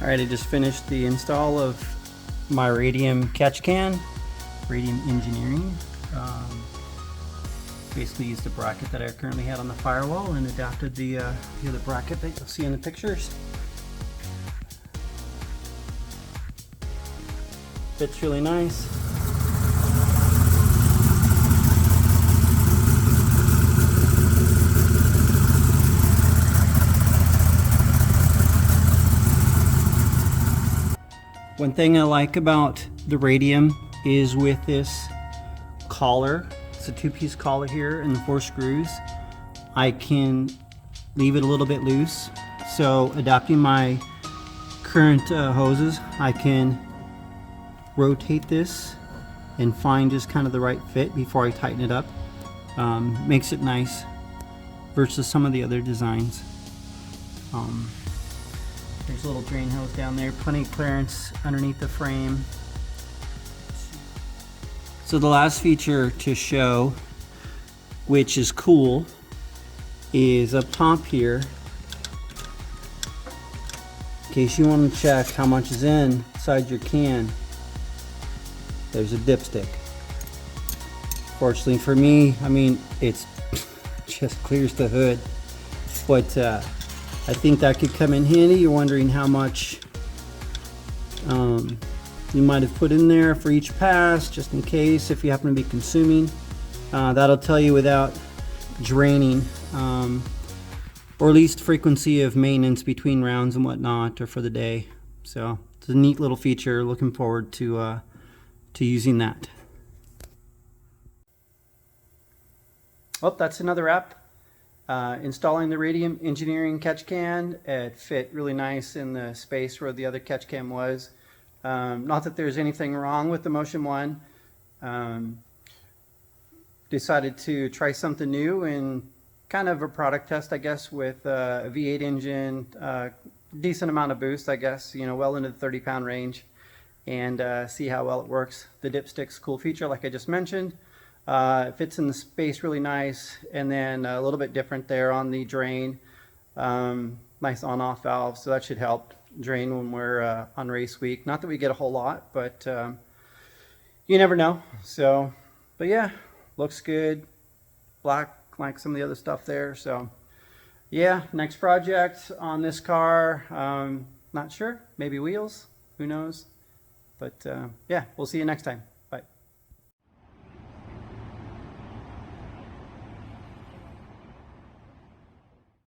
Alright, I just finished the install of my Radium catch can, Radium Engineering. Basically used the bracket that I currently had on the firewall and adapted the other bracket that you'll see in the pictures. Fits really nice. One thing I like about the Radium is with this collar, it's a two-piece collar here and the 4 screws, I can leave it a little bit loose. So adapting my current hoses, I can rotate this and find just kind of the right fit before I tighten it up. Makes it nice versus some of the other designs. There's a little drain hose down there, plenty of clearance underneath the frame. So the last feature to show, which is cool, is up top here. In case you want to check how much is inside your can, there's a dipstick. Fortunately for me, I mean, it's just clears the hood, but I think that could come in handy. You're wondering how much you might have put in there for each pass, just in case if you happen to be consuming. That'll tell you without draining, or at least frequency of maintenance between rounds and whatnot, or for the day. So it's a neat little feature. Looking forward to using that. Oh, that's another app. Installing the Radium Engineering catch can. It fit really nice in the space where the other catch can was. Not that there's anything wrong with the Motion 1. Decided to try something new and kind of a product test, I guess, with a V8 engine, decent amount of boost, I guess, you know, well into the 30-pound range, and see how well it works. The dipstick's a cool feature, like I just mentioned. It fits in the space really nice, and then a little bit different there on the drain. Nice on-off valve, so that should help drain when we're on race week. Not that we get a whole lot, but you never know. So, but yeah, looks good. Black like some of the other stuff there. So yeah, next project on this car, not sure, maybe wheels, who knows, but yeah, we'll see you next time.